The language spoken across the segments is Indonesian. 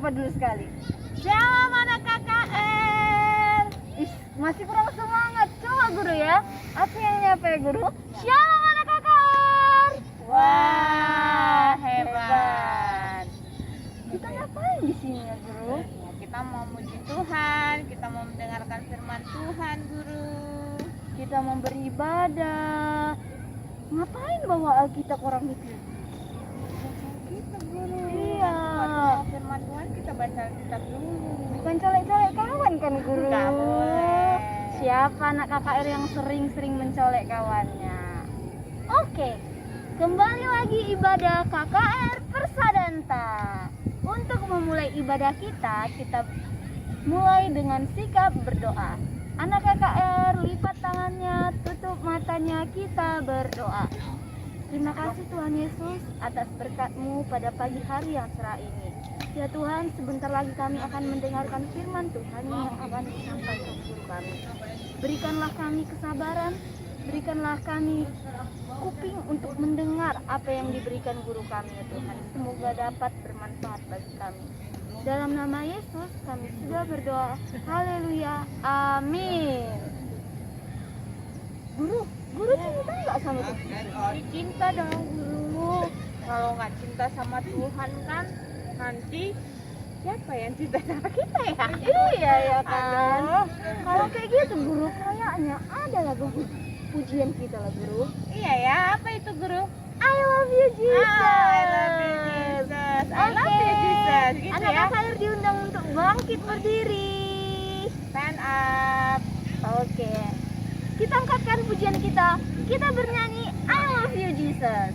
sapa dulu sekali. Shalom anak KKR. Masih kurang semangat. Coba guru ya. Apa yang nyapa ya guru? Shalom anak KKR. Wah, hebat. Kita ngapain di sini ya guru? Ya, kita mau muji Tuhan, kita mau mendengarkan firman Tuhan, Guru. Kita mau beribadah. Ngapain bawa Alkitab orang itu? Kita, Guru. Iya. Waktu firman Tuhan kita baca Alkitab dulu. Bukan colek-colek kawan kan guru? Nggak boleh. Siapa anak KKR yang sering-sering mencolek kawannya? Oke, kembali lagi ibadah KKR Persadanta. Untuk memulai ibadah kita mulai dengan sikap berdoa. Anak KKR, lipat tangannya, tutup matanya, kita berdoa. Terima kasih Tuhan Yesus atas berkat-Mu pada pagi hari yang cerah ini. Ya Tuhan, sebentar lagi kami akan mendengarkan firman Tuhan yang akan disampaikan guru kami. Berikanlah kami kesabaran, berikanlah kami kuping untuk mendengar apa yang diberikan guru kami ya Tuhan. Semoga dapat bermanfaat bagi kami. Dalam nama Yesus kami sudah berdoa. Haleluya. Amin. Guru cinta nggak sama Tuhan? Cinta dong, Guru. Kalau nggak cinta sama Tuhan kan nanti siapa yang cinta sama kita ya? Iya ya kan. Aduh. Kalau kayak gitu guru, kayaknya ada lagu pujian kita lah guru. Iya ya, apa itu, Guru? I love you Jesus. I love you Jesus. I love you Jesus. Gitu Anak ya. KKR diundang untuk bangkit berdiri. Stand up. Oke. Kita angkatkan pujian kita. Kita bernyanyi I love you Jesus.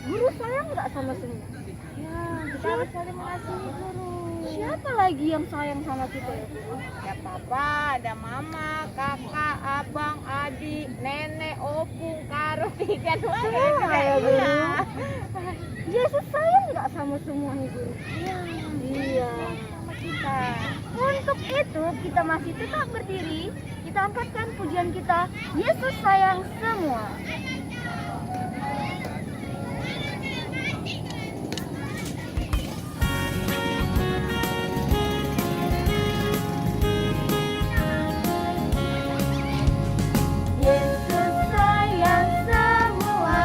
Guru sayang nggak sama semua? Ya, kita harus saling mengasihi, Guru. Siapa lagi yang sayang sama kita ya guru? Ya papa, ada mama, kakak, abang, adik, nenek, opung, karo, dan Semua ya guru. Yesus sayang nggak sama semuanya guru? Iya. sama kita. Untuk itu kita masih tetap berdiri. Kita angkatkan pujian kita. Yesus sayang semua. Yesus sayang semua,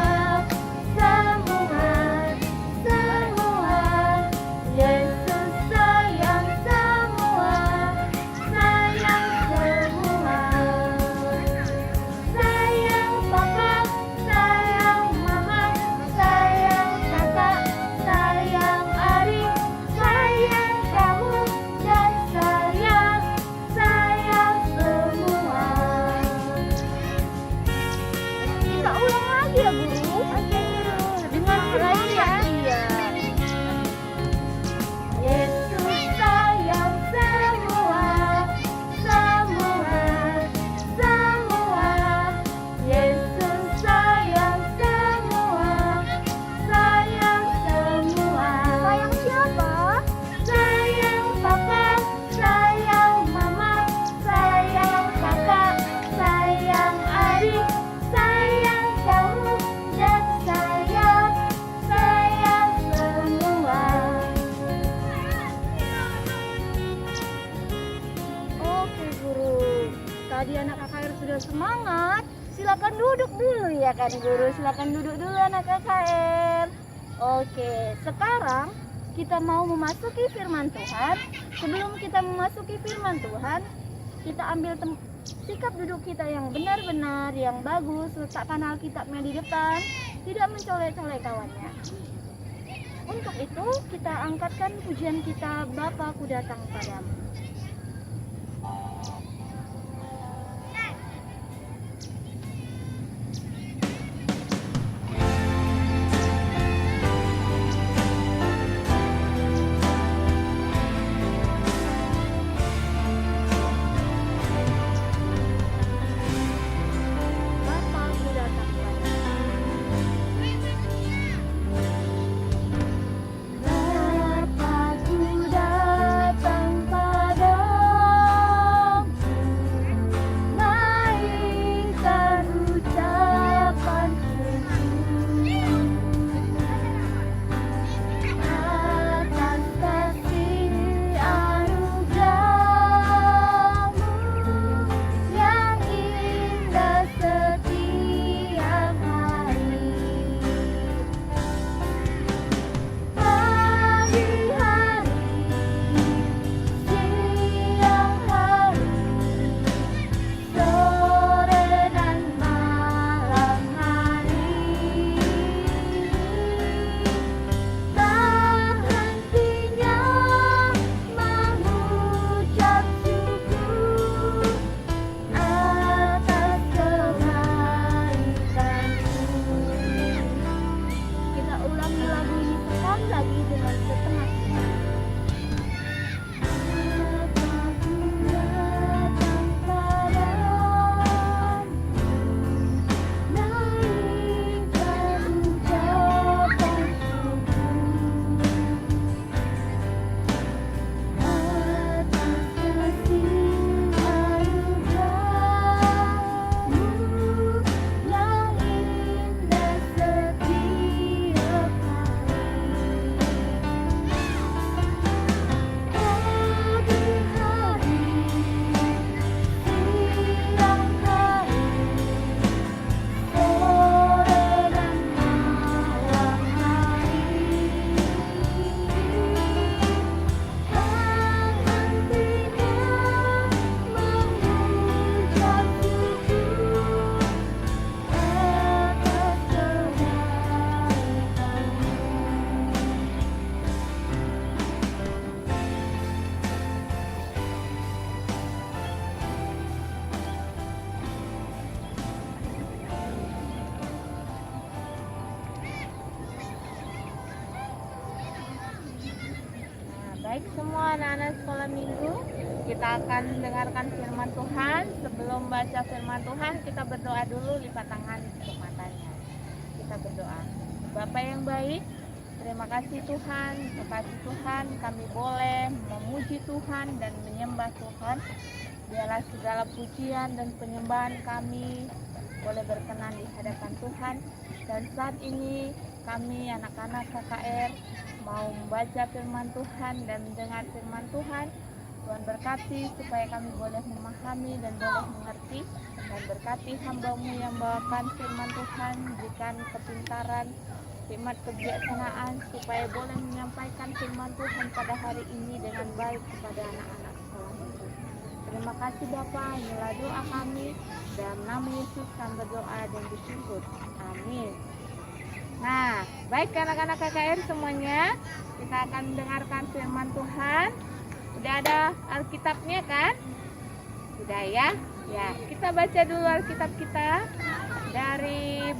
semua, semua. Yesus sayang semua, sayang semua. Sayang papa, ya kan guru. Silakan duduk dulu anak KKR. Oke, sekarang kita mau memasuki firman Tuhan. Sebelum kita memasuki firman Tuhan, kita ambil sikap duduk kita yang benar-benar, yang bagus. Letakkan Alkitabnya di depan, tidak mencolek-colek kawannya. Untuk itu kita angkatkan pujian kita, Bapa ku datang padamu. Baik semua anak-anak sekolah minggu, kita akan dengarkan firman Tuhan. Sebelum baca firman Tuhan, kita berdoa dulu, lipat tangan, tutup matanya. Kita berdoa. Bapa yang baik, terima kasih Tuhan, terima Tuhan kami boleh memuji Tuhan dan menyembah Tuhan. Biarlah segala pujian dan penyembahan kami boleh berkenan di hadapan Tuhan. Dan saat ini kami anak-anak KKR mau membaca firman Tuhan dan mendengar firman Tuhan. Tuhan berkati supaya kami boleh memahami dan boleh mengerti. Dan berkati hamba-Mu yang bawakan firman Tuhan, berikan kepintaran, hikmat kebijaksanaan supaya boleh menyampaikan firman Tuhan pada hari ini dengan baik kepada anak-anak sekolah minggu. Terima kasih Bapa, inilah doa kami. Dalam nama Yesus kami berdoa dan bersyukur. Amin. Nah, baik anak-anak KKR semuanya, kita akan mendengarkan firman Tuhan. Sudah ada Alkitabnya kan? Sudah ya? Ya, kita baca dulu Alkitab kita.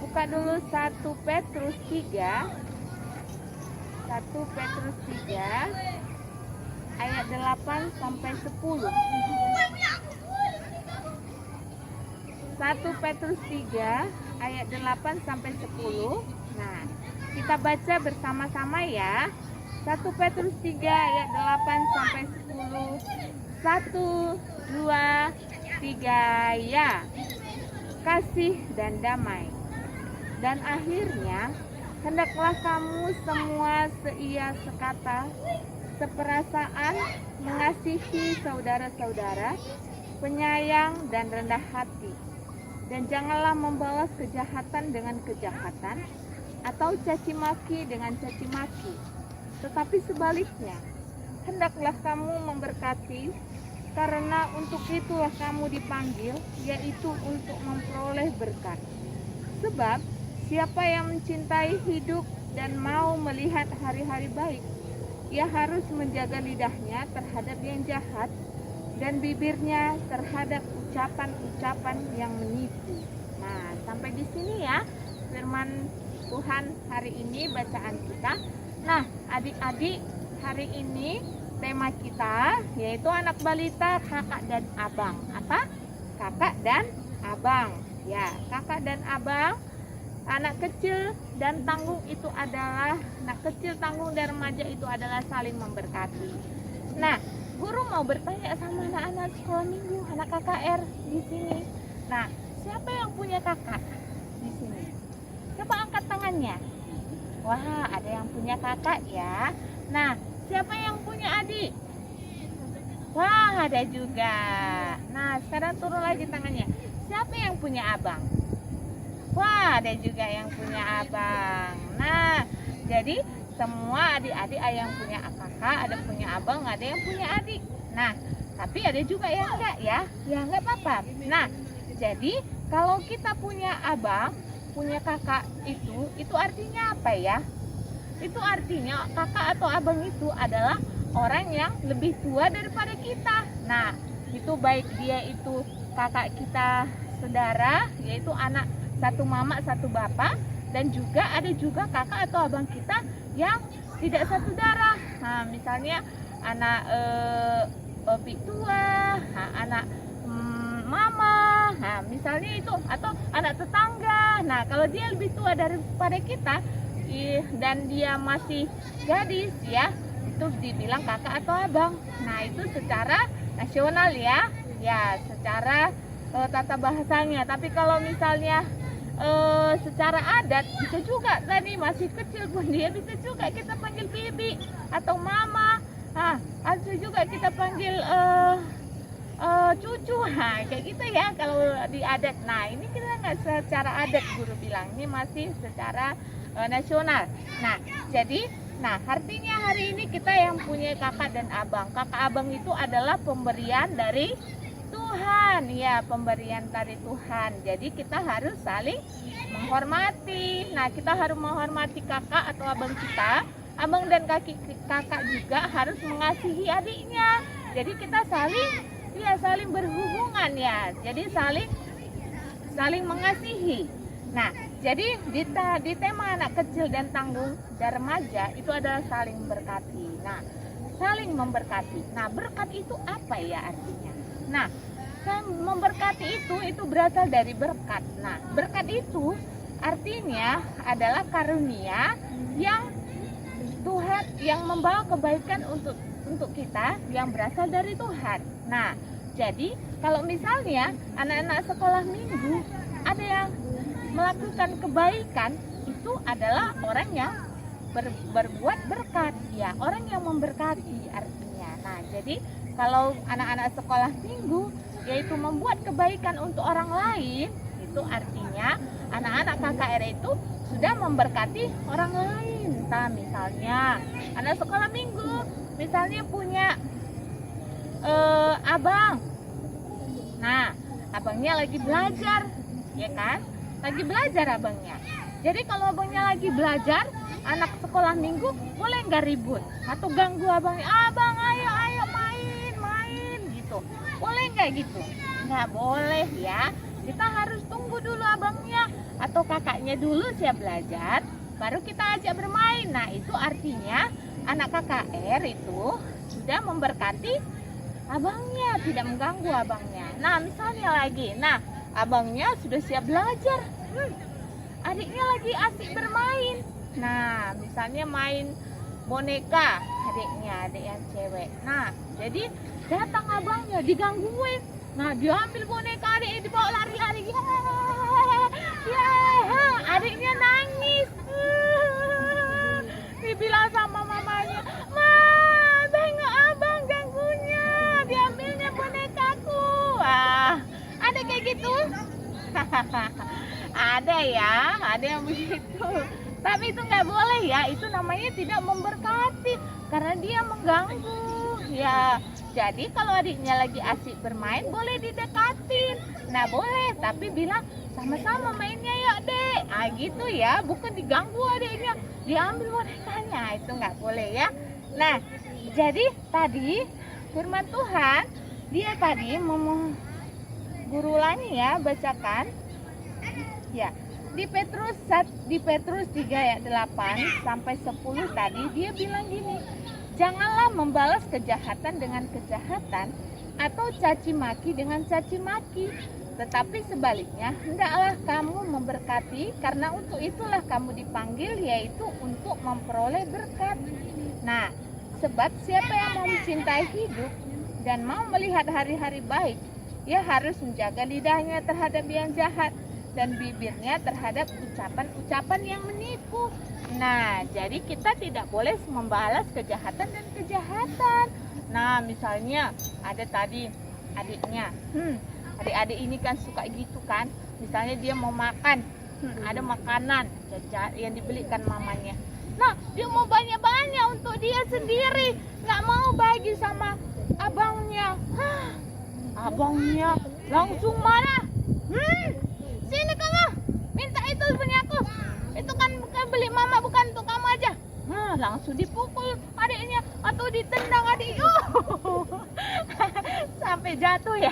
Buka dulu 1 Petrus 3. 1 Petrus 3 ayat 8 sampai 10. 1 Petrus 3 ayat 8 sampai 10. Nah, kita baca bersama-sama ya. 1 Petrus 3 ayat 8 sampai 10. 1, 2, 3 ya. Kasih dan damai. Dan akhirnya, hendaklah kamu semua seia sekata, seperasaan, mengasihi saudara-saudara, penyayang dan rendah hati. Dan janganlah membalas kejahatan dengan kejahatan atau caci maki dengan caci maki. Tetapi sebaliknya, hendaklah kamu memberkati, karena untuk itulah kamu dipanggil, yaitu untuk memperoleh berkat. Sebab siapa yang mencintai hidup dan mau melihat hari-hari baik, ia harus menjaga lidahnya terhadap yang jahat dan bibirnya terhadap ucapan-ucapan yang menipu. Nah, sampai di sini ya firman Tuhan hari ini, bacaan kita. Nah, adik-adik, hari ini tema kita yaitu anak balita, kakak dan abang. Apa? Kakak dan abang. Ya, kakak dan abang, anak kecil dan tanggung itu adalah, anak kecil, tanggung dan remaja itu adalah saling memberkati. Nah, guru mau bertanya sama anak-anak sekolah minggu, anak KKR di sini. Nah, siapa yang punya kakak di sini? Coba angkat tangannya. Wah, ada yang punya kakak ya. Nah, siapa yang punya adik? Wah, ada juga. Nah, sekarang turun lagi tangannya. Siapa yang punya abang? Wah, ada juga yang punya abang. Nah, jadi semua adik-adik ada yang punya kakak, ada punya abang, ada yang punya adik. Nah, tapi ada juga yang enggak ya. Ya enggak apa-apa. Nah, jadi kalau kita punya abang, punya kakak itu artinya apa ya? Itu artinya kakak atau abang itu adalah orang yang lebih tua daripada kita. Nah, itu baik dia itu kakak kita saudara, yaitu anak satu mama satu bapak, dan juga ada juga kakak atau abang kita yang tidak satu darah. Nah, misalnya anak lebih tua, anak mama, nah misalnya itu, atau anak tetangga. Nah, kalau dia lebih tua daripada kita dan dia masih gadis ya, itu dibilang kakak atau abang. Nah, itu secara nasional ya, secara tata bahasanya. Tapi kalau misalnya secara adat bisa juga, tadi masih kecil pun dia bisa juga kita panggil bibi atau mama. Nah, ada juga kita panggil cucu, nah kayak gitu ya kalau di adat. Nah, ini kita nggak secara adat, guru bilang ini masih secara nasional. Nah, jadi artinya hari ini kita yang punya kakak dan abang. Kakak abang itu adalah pemberian dari Tuhan, ya, pemberian dari Tuhan. Jadi kita harus saling menghormati. Nah, kita harus menghormati kakak atau abang kita. Abang dan kakak juga harus mengasihi adiknya. Jadi kita saling berhubungan ya. Jadi saling mengasihi. Nah, jadi di tema anak kecil dan tanggung dan remaja itu adalah saling berkati. Nah, saling memberkati. Nah, berkat itu apa ya artinya? Nah, memberkati itu berasal dari berkat. Nah, berkat itu artinya adalah karunia yang Tuhan yang membawa kebaikan untuk kita yang berasal dari Tuhan. Nah, jadi kalau misalnya anak-anak sekolah minggu ada yang melakukan kebaikan, itu adalah orang yang berbuat berkat, ya, orang yang memberkati artinya. Nah, jadi kalau anak-anak sekolah minggu yaitu membuat kebaikan untuk orang lain, itu artinya anak-anak KKR itu sudah memberkati orang lain. Nah, misalnya anak sekolah minggu misalnya punya abang. Nah, abangnya lagi belajar, ya kan? Lagi belajar abangnya. Jadi kalau abangnya lagi belajar, anak sekolah minggu boleh nggak ribut atau ganggu abangnya? Abang, ayo main gitu. Boleh nggak gitu? Nggak boleh ya. Kita harus tunggu dulu abangnya atau kakaknya dulu siap belajar, baru kita ajak bermain. Nah, itu artinya anak KKR itu sudah memberkati abangnya, tidak mengganggu abangnya. Nah, misalnya lagi, abangnya sudah siap belajar, adiknya lagi asik bermain. Nah, misalnya main boneka, adik yang cewek. Nah, jadi datang abangnya digangguin. Nah, dia ambil boneka adiknya, dibawa lari-lari. Adiknya nangis. Dibilang sama mamanya, "Ma, tengok abang ganggunya, diambilnya bonekaku." Ada kayak gitu? ada yang begitu. Tapi itu nggak boleh ya, itu namanya tidak memberkati karena dia mengganggu ya. Jadi kalau adiknya lagi asik bermain boleh didekatin. Nah boleh, tapi bilang sama-sama mainnya ya dek. Ah gitu ya, bukan diganggu adiknya, diambil bonekanya, itu nggak boleh ya. Nah jadi tadi firman Tuhan dia tadi guru ulangi ya, bacakan ya. Di Petrus 3 ayat 8 sampai 10 tadi dia bilang gini, janganlah membalas kejahatan dengan kejahatan atau caci maki dengan caci maki, tetapi sebaliknya hendaklah kamu memberkati, karena untuk itulah kamu dipanggil, yaitu untuk memperoleh berkat. Nah, sebab siapa yang mau mencintai hidup dan mau melihat hari-hari baik, ia harus menjaga lidahnya terhadap yang jahat dan bibirnya terhadap ucapan-ucapan yang menipu. Nah, jadi kita tidak boleh membalas kejahatan dan kejahatan. Nah, misalnya ada tadi adiknya, adik-adik ini kan suka gitu kan. Misalnya dia mau makan, ada makanan yang dibelikan mamanya. Nah, dia mau banyak-banyak untuk dia sendiri, nggak mau bagi sama abangnya. Abangnya langsung marah. Sini kamu, minta itu punya aku. Itu kan bukan beli mama, bukan untuk kamu aja. Nah, langsung dipukul adiknya atau ditendang adiknya. Sampai jatuh ya.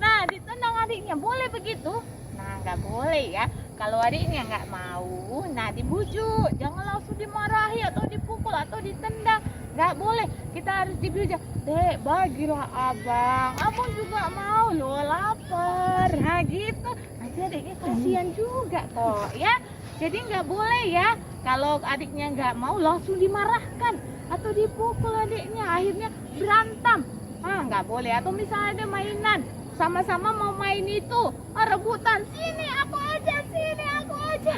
Nah, ditendang adiknya, boleh begitu? Nah, nggak boleh ya. Kalau adiknya nggak mau, nah dibujuk. Jangan langsung dimarahi atau dipukul atau ditendang. Nggak boleh. Kita harus dibujuk. Dek, bagilah abang. Abang juga mau loh, lapar. Nah gitu. Nanti adiknya kasihan juga kok ya. Jadi nggak boleh ya. Kalau adiknya nggak mau langsung dimarahkan atau dipukul adiknya. Akhirnya berantem. Nggak boleh. Atau misalnya ada mainan, sama-sama mau main itu, rebutan, sini aku aja, sini aku aja.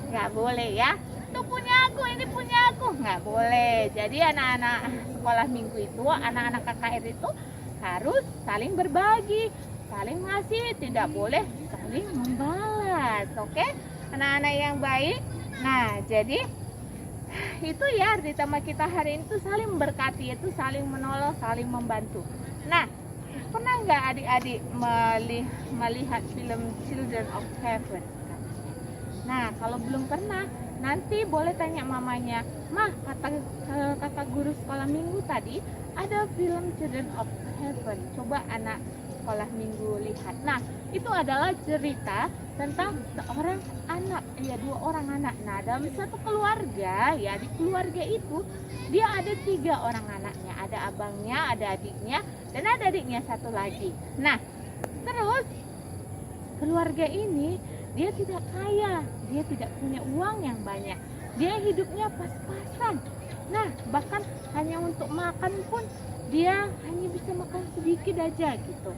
Nggak boleh ya. Itu punya aku, ini punya aku. Nggak boleh. Jadi anak-anak sekolah minggu itu, anak-anak KKR itu harus saling berbagi, saling ngasih, tidak boleh saling membalas. Oke, anak-anak yang baik. Nah, jadi itu ya arti tema kita hari ini tuh saling memberkati, itu saling menolong, saling membantu. Nah, pernah nggak adik-adik melihat film Children of Heaven? Nah, kalau belum pernah, nanti boleh tanya mamanya, Mah, kata guru sekolah minggu tadi ada film Children of Heaven. Coba anak sekolah minggu lihat. Nah, itu adalah cerita tentang seorang anak, ya 2 orang anak. Nah, dalam satu keluarga, ya di keluarga itu dia ada 3 orang anaknya. Ada abangnya, ada adiknya, dan ada adiknya satu lagi. Nah, terus keluarga ini dia tidak kaya, dia tidak punya uang yang banyak. Dia hidupnya pas-pasan. Nah, bahkan hanya untuk makan pun dia hanya bisa makan sedikit aja gitu.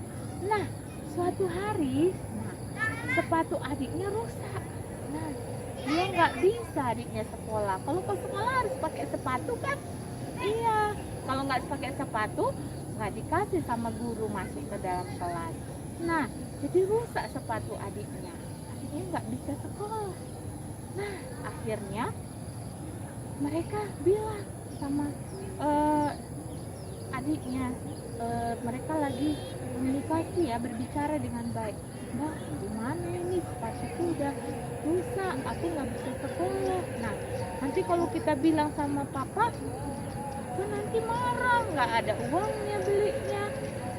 Nah, suatu hari, sepatu adiknya rusak. Nah, dia nggak bisa adiknya sekolah. Kalau ke sekolah harus pakai sepatu kan? Iya, kalau nggak pakai sepatu nggak dikasih sama guru masuk ke dalam kelas. Nah, jadi rusak sepatu adiknya. Adiknya nggak bisa sekolah. Nah, akhirnya mereka bilang sama adiknya, mereka lagi komunikasi ya, berbicara dengan baik. Nah, gimana ini sepatuku udah rusak, aku nggak bisa sekolah. Nah, nanti kalau kita bilang sama papa, kan nanti marah, nggak ada uangnya belinya.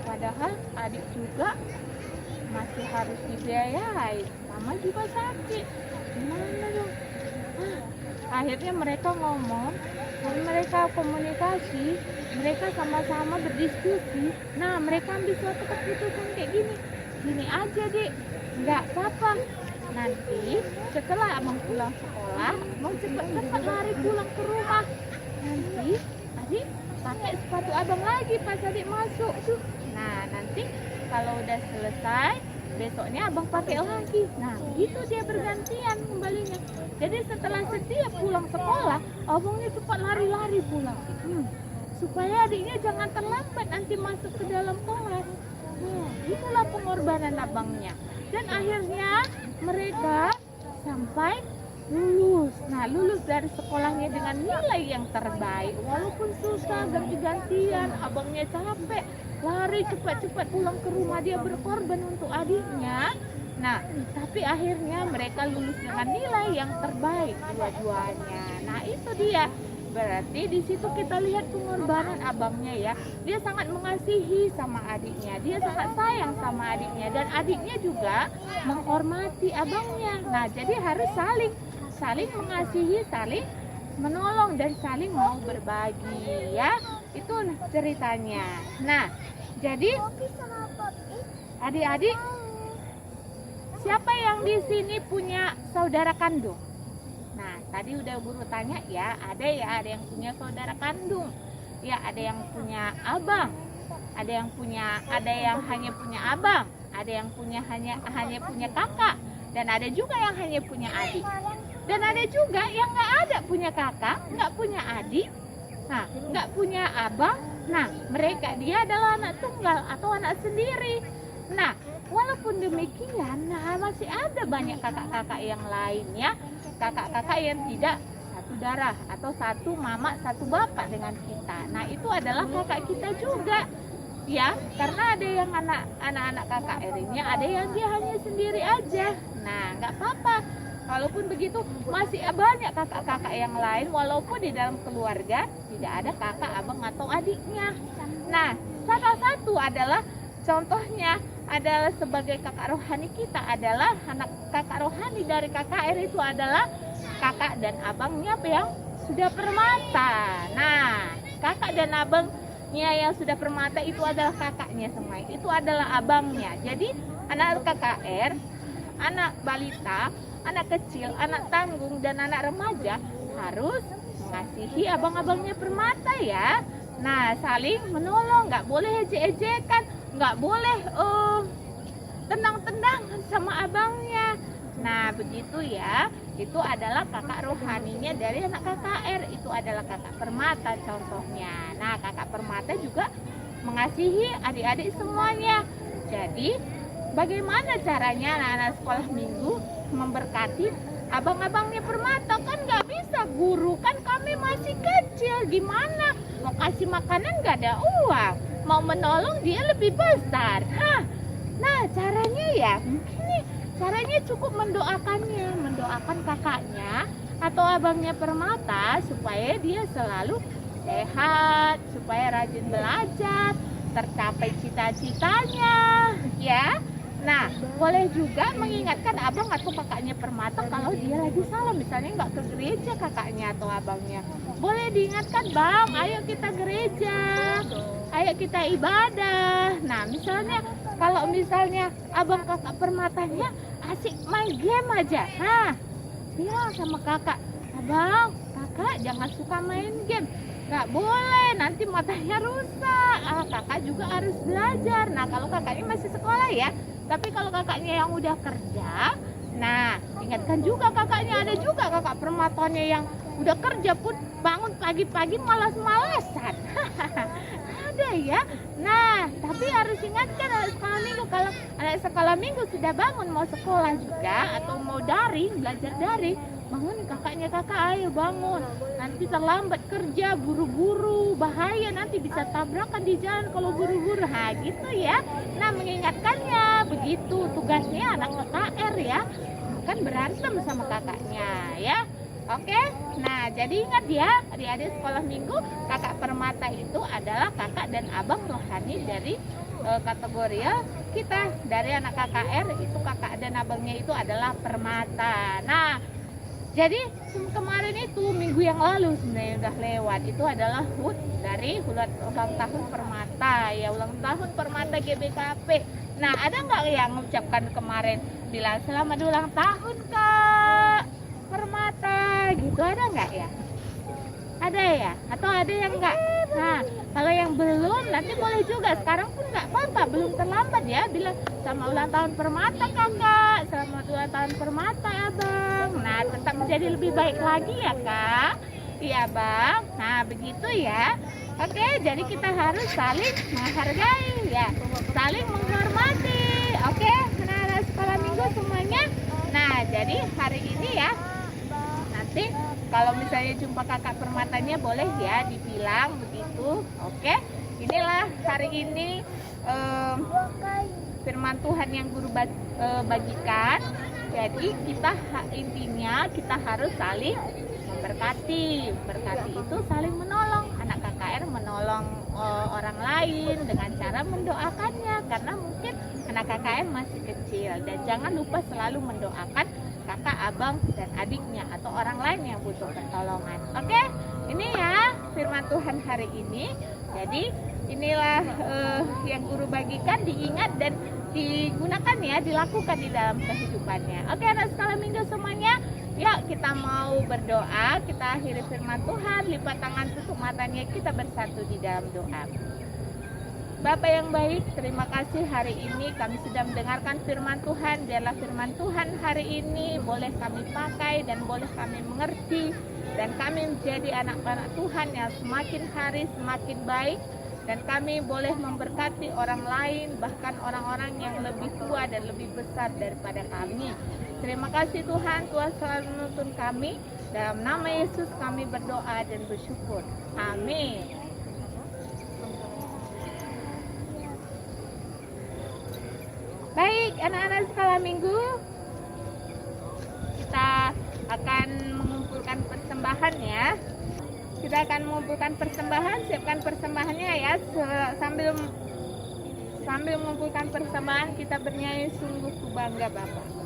Padahal adik juga masih harus dibiayai, mama juga sakit. Gimana dong? Akhirnya mereka ngomong, dan mereka komunikasi, mereka sama-sama berdiskusi. Nah, mereka ambil suatu keputusan kayak gini. Gini aja deh, nggak apa-apa. Nanti setelah abang pulang sekolah, mau cepet-cepet lari pulang ke rumah. Nanti adik pakai sepatu abang lagi pas adik masuk. Nah, nanti kalau udah selesai, besoknya abang pakai lagi. Nah, begitu dia bergantian kembalinya. Jadi setelah setiap pulang sekolah, abangnya cepat lari-lari pulang. Supaya adiknya jangan terlambat nanti masuk ke dalam kelas. Itulah pengorbanan abangnya. Dan akhirnya mereka sampai lulus. Nah, lulus dari sekolahnya dengan nilai yang terbaik. Walaupun susah, ganti-gantian, abangnya capek, lari cepat-cepat pulang ke rumah, dia berkorban untuk adiknya. Nah, tapi akhirnya mereka lulus dengan nilai yang terbaik dua-duanya. Nah, itu dia. Berarti di situ kita lihat pengorbanan abangnya ya. Dia sangat mengasihi sama adiknya, dia sangat sayang sama adiknya, dan adiknya juga menghormati abangnya. Nah, jadi harus saling mengasihi, saling menolong, dan saling mau berbagi ya. Itu ceritanya. Nah, jadi adik-adik, siapa yang di sini punya saudara kandung? Nah, tadi udah guru tanya ya, ada yang punya saudara kandung. Ya, ada yang punya abang. Ada yang hanya punya abang, ada yang punya hanya punya kakak, dan ada juga yang hanya punya adik. Dan ada juga yang nggak ada punya kakak, nggak punya adik, nah, nggak punya abang. Nah, dia adalah anak tunggal atau anak sendiri. Nah, walaupun demikian, nah masih ada banyak kakak-kakak yang lain ya. Kakak-kakak yang tidak satu darah atau satu mama, satu bapak dengan kita. Nah, itu adalah kakak kita juga. Ya, karena ada yang anak-anak kakak ini, ada yang dia hanya sendiri aja. Nah, nggak apa-apa. Walaupun begitu, masih banyak kakak-kakak yang lain, walaupun di dalam keluarga tidak ada kakak, abang, atau adiknya. Nah, salah satu adalah contohnya adalah sebagai kakak rohani kita adalah anak kakak rohani dari KKR itu adalah kakak dan abangnya yang sudah permata. Nah, kakak dan abangnya yang sudah permata itu adalah kakaknya semua. Itu adalah abangnya. Jadi anak KKR, anak balita, anak kecil, anak tanggung, dan anak remaja harus mengasihi abang-abangnya permata ya. Nah, saling menolong, nggak boleh ejek-ejekan, nggak boleh tendang-tendangan sama abangnya. Nah, begitu ya. Itu adalah kakak rohaninya dari anak KKR. Itu adalah kakak permata contohnya. Nah, kakak permata juga mengasihi adik-adik semuanya. Jadi, bagaimana caranya anak-anak sekolah minggu memberkati abang-abangnya permata? Kan nggak bisa, guru, kan kami masih kecil. Gimana? Mau kasih makanan nggak ada uang, mau menolong dia lebih besar. Nah, caranya ya mungkin nih, caranya cukup mendoakan kakaknya atau abangnya permata supaya dia selalu sehat, supaya rajin belajar, tercapai cita-citanya ya. Nah, boleh juga mengingatkan abang atau kakaknya permata kalau dia lagi salah, misalnya nggak ke gereja kakaknya atau abangnya. Boleh diingatkan, bang, ayo kita gereja, ayo kita ibadah. Nah, misalnya kalau misalnya abang kakak permatanya asik main game aja, bilang sama kakak, abang, kakak jangan suka main game. Nggak boleh, nanti matanya rusak. Kakak juga harus belajar. Nah, kalau kakaknya masih sekolah ya. Tapi kalau kakaknya yang udah kerja, nah ingatkan juga kakaknya. Ada juga kakak permatanya yang udah kerja pun bangun pagi-pagi malas-malasan. Ada ya. Nah, tapi harus ingatkan anak sekolah minggu. Kalau anak sekolah minggu sudah bangun mau sekolah juga atau mau daring, belajar daring, bangun kakaknya, kakak ayo bangun, nanti terlambat kerja, buru-buru, bahaya, nanti bisa tabrakan di jalan kalau buru-buru. Gitu ya. Nah, mengingatkannya, begitu tugasnya anak KKR ya, bukan berantem sama kakaknya ya. Oke, nah jadi ingat ya adik-adik sekolah minggu, kakak permata itu adalah kakak dan abang rohani dari kategori kita, dari anak KKR itu kakak dan abangnya itu adalah permata. Nah, jadi kemarin itu minggu yang lalu sebenarnya udah lewat, itu adalah HUT dari ulang tahun permata ya, ulang tahun permata GBKP. Nah, ada nggak yang mengucapkan kemarin bilang selamat ulang tahun kak permata gitu, ada nggak ya? Ada ya? Atau ada yang nggak? Nah, kalau yang belum nanti boleh juga, sekarang pun nggak apa-apa, belum terlambat ya, bilang selamat ulang tahun permata kakak, selamat ulang tahun permata abang. Nah, tetap menjadi lebih baik lagi ya kak. Iya bang. Nah, begitu ya. Oke, jadi kita harus saling menghargai ya, saling menghormati. Oke, anak-anak sekolah minggu semuanya. Nah, jadi hari ini ya Nanti kalau misalnya jumpa kakak permatanya boleh ya dibilang begitu. Oke, inilah hari ini firman Tuhan yang guru bagikan. Jadi intinya kita harus saling memberkati. Berkati itu saling menolong. Anak KKR menolong orang lain dengan cara mendoakannya, karena mungkin anak KKR masih kecil. Dan jangan lupa selalu mendoakan kakak, abang, dan adiknya atau orang lain yang butuh pertolongan. Oke, ini ya firman Tuhan hari ini. Jadi inilah yang guru bagikan, diingat dan digunakan ya, dilakukan di dalam kehidupannya. Oke, anak sekolah minggu semuanya, yuk kita mau berdoa. Kita akhiri firman Tuhan, lipat tangan, tutup matanya, kita bersatu di dalam doa. Bapak yang baik, terima kasih hari ini kami sudah mendengarkan firman Tuhan. Biarlah firman Tuhan hari ini boleh kami pakai dan boleh kami mengerti, dan kami menjadi anak-anak Tuhan yang semakin hari semakin baik, dan kami boleh memberkati orang lain, bahkan orang-orang yang lebih tua dan lebih besar daripada kami. Terima kasih Tuhan, Tuhan selalu menuntun kami. Dalam nama Yesus kami berdoa dan bersyukur. Amin. Baik, anak-anak sekolah minggu, kita akan mengumpulkan persembahan ya. Kita akan mengumpulkan persembahan, siapkan persembahannya ya. Sambil mengumpulkan persembahan, kita bernyanyi Sungguh Ku Bangga Bapa.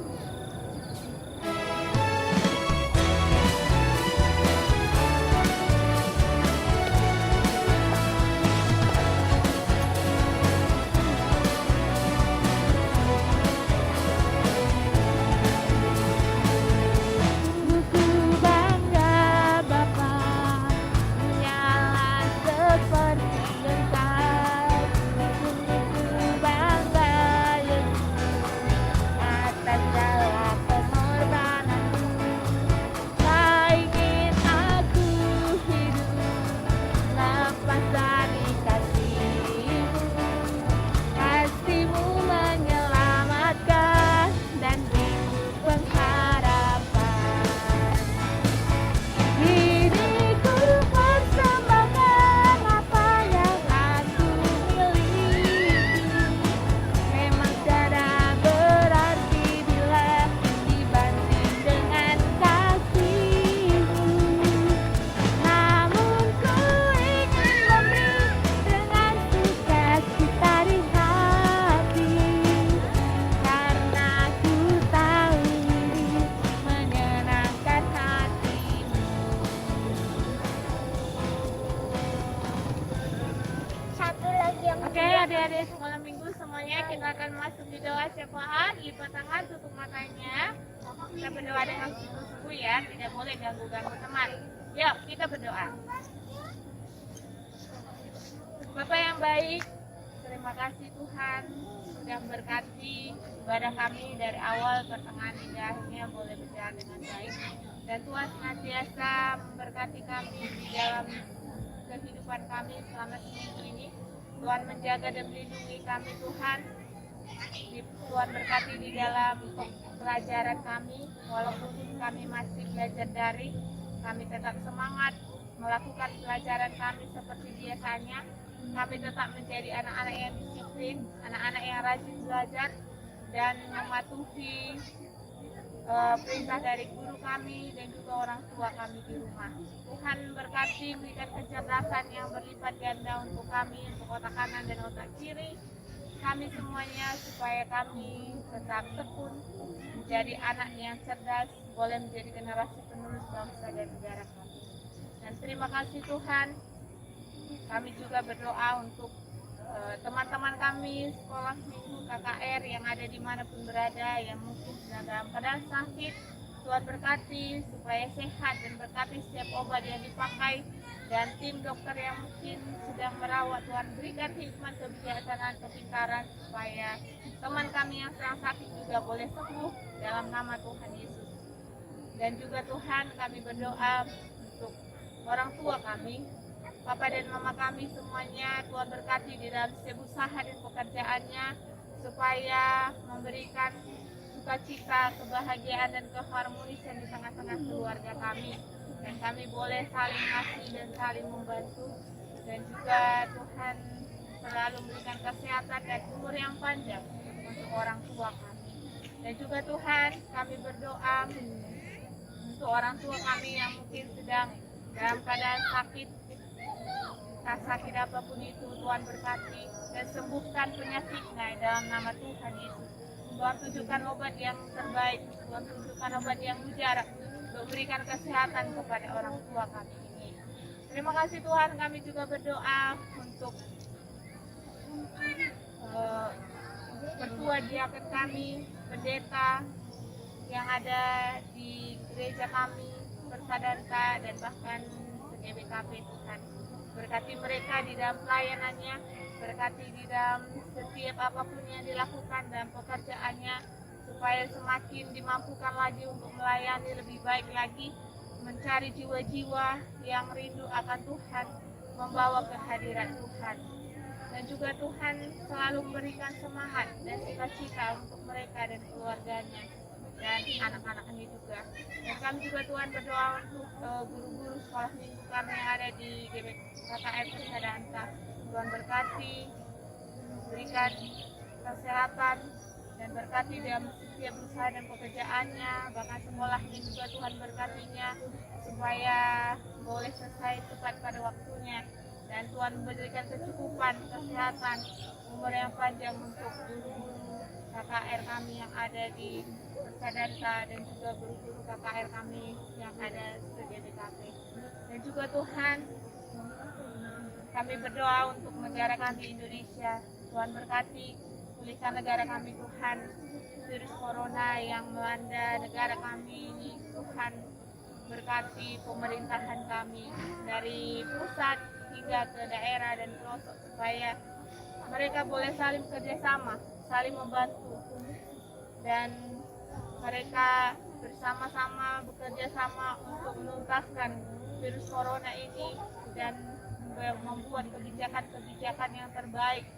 Adik-adik sekolah minggu semuanya, kita akan masuk di doa syafaat. Lipat tangan, tutup matanya. Kita berdoa dengan sungguh-sungguh ya, tidak boleh ganggu-ganggu teman. Yuk, kita berdoa. Bapak yang baik, terima kasih Tuhan sudah memberkati ibadah kami dari awal, pertengahan hingga akhirnya boleh berjalan dengan baik. Dan Tuhan senantiasa memberkati kami di dalam kehidupan kami selama seminggu ini. Tuhan menjaga dan melindungi kami Tuhan. Tuhan berkati di dalam pelajaran kami, walaupun kami masih belajar daring, kami tetap semangat melakukan pelajaran kami seperti biasanya. Kami tetap menjadi anak-anak yang disiplin, anak-anak yang rajin belajar dan mematuhi perintah dari guru kami dan juga orang tua kami di rumah. Tuhan berkati, berikan kecerdasan yang berlipat ganda untuk kami, untuk otak kanan dan otak kiri kami semuanya, supaya kami tetap tekun menjadi anak yang cerdas, boleh menjadi generasi penerus bangsa dan negara kami. Dan terima kasih Tuhan, kami juga berdoa untuk teman-teman kami sekolah minggu KKR yang ada dimanapun berada, yang mungkin sedang dalam keadaan sakit. Tuhan berkati supaya sehat, dan berkati setiap obat yang dipakai, dan tim dokter yang mungkin sedang merawat. Tuhan berikan hikmat, kebijaksanaan, kepintaran supaya teman kami yang sedang sakit juga boleh sembuh dalam nama Tuhan Yesus. Dan juga Tuhan, kami berdoa untuk orang tua kami, Papa dan Mama kami semuanya. Tuhan berkati di dalam setiap usaha dan pekerjaannya, supaya memberikan sukacita, kebahagiaan dan keharmonisan di tengah-tengah keluarga kami, dan kami boleh saling ngasih dan saling membantu, dan juga Tuhan selalu memberikan kesehatan dan umur yang panjang untuk orang tua kami. Dan juga Tuhan, kami berdoa untuk orang tua kami yang mungkin sedang dalam keadaan sakit, entah sakit apapun itu, Tuhan berkati dan sembuhkan penyakitnya dalam nama Tuhan Yesus. Tuhan tunjukkan obat yang terbaik, Tuhan tunjukkan obat yang mujarab untuk memberikan kesehatan kepada orang tua kami ini. Terima kasih Tuhan, kami juga berdoa untuk ketua diaken kami, pendeta yang ada di gereja kami, Persadanta, dan bahkan GBKP Tuhan. Berkati mereka di dalam pelayanannya, berkati di dalam setiap apapun yang dilakukan dalam pekerjaannya, supaya semakin dimampukan lagi untuk melayani lebih baik lagi, mencari jiwa-jiwa yang rindu akan Tuhan, membawa kehadiran Tuhan. Dan juga Tuhan selalu memberikan semangat dan sukacita untuk mereka dan keluarganya dan anak-anaknya juga. Dan kami juga Tuhan berdoa untuk guru-guru sekolah minggu kami yang ada di KKR Persadanta. Tuhan berkati, berikan kesehatan dan berkati dalam setiap usaha dan pekerjaannya, bahkan sekolahnya juga Tuhan berkatinya supaya boleh selesai tepat pada waktunya. Dan Tuhan memberikan kecukupan, kesehatan, umur yang panjang untuk guru-guru KKR kami yang ada di Persadanta dan juga guru-guru KKR kami yang ada di GBKP. Dan juga Tuhan, kami berdoa untuk negara kami Indonesia. Tuhan berkati, pulihkan negara kami Tuhan. Virus corona yang melanda negara kami ini, Tuhan berkati pemerintahan kami dari pusat hingga ke daerah dan pelosok, supaya mereka boleh saling bekerjasama, saling membantu, dan mereka bersama-sama bekerja sama untuk menuntaskan virus corona ini dan membuat kebijakan-kebijakan yang terbaik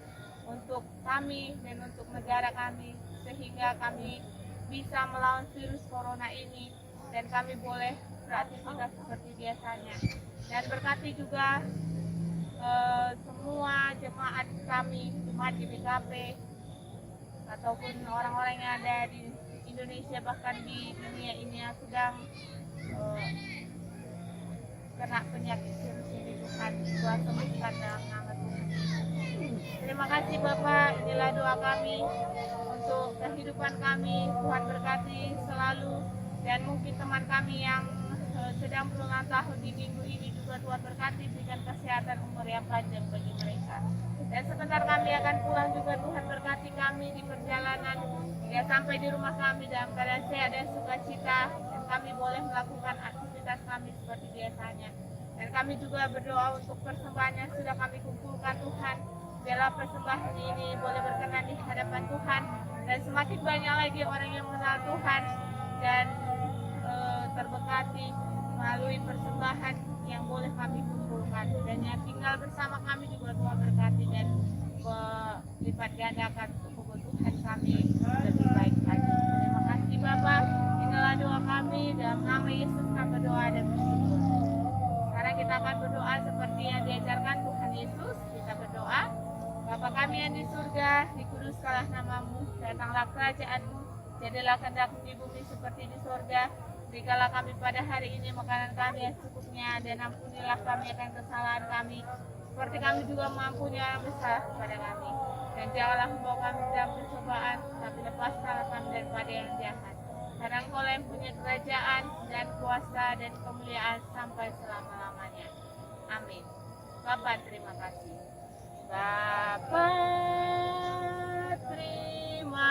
untuk kami dan untuk negara kami, sehingga kami bisa melawan virus corona ini dan kami boleh beraktivitas seperti biasanya. Dan berkati juga semua jemaat kami, jemaat di BKP ataupun orang-orang yang ada di Indonesia, bahkan di dunia ini yang sedang kena penyakit virus ini. Tuhan, Tuhan sembuhkan dalam nama Tuhan. Terima kasih Bapak, inilah doa kami untuk kehidupan kami. Tuhan berkati selalu, dan mungkin teman kami yang sedang berulang tahun di minggu ini juga Tuhan berkati, berikan kesehatan, umur yang panjang bagi mereka. Dan sebentar kami akan pulang juga, Tuhan berkati kami di perjalanan hingga sampai di rumah kami dalam keadaan sehat dan sukacita, dan kami boleh melakukan aktivitas kami seperti biasanya. Dan kami juga berdoa untuk persembahan yang sudah kami kumpulkan Tuhan, biarlah persembahan ini boleh berkenan di hadapan Tuhan, dan semakin banyak lagi orang yang mengenal Tuhan dan terberkati melalui persembahan yang boleh kami kumpulkan, dan yang tinggal bersama kami juga Tuhan berkati dan melipat gandakan untuk kebutuhan kami lebih baik lagi. Terima kasih Bapak, inilah doa kami, dalam nama Yesus kami berdoa dan bersyukur. Sekarang kita akan berdoa seperti yang diajarkan Tuhan Yesus. Kita berdoa, Bapa kami yang di surga, dikuduskanlah namamu, datanglah kerajaanmu, jadilah kehendakmu di bumi seperti di surga. Berikanlah kami pada hari ini makanan kami yang secukupnya, dan ampunilah kami akan kesalahan kami, seperti kami juga mengampuni orang bersalah kepada kami. Dan janganlah membawa kami dalam pencobaan, tapi lepaskanlah kami daripada yang jahat. Karena Engkau yang punya kerajaan dan kuasa dan kemuliaan sampai selama-lamanya. Amin. Bapa, terima kasih. Bapa, terima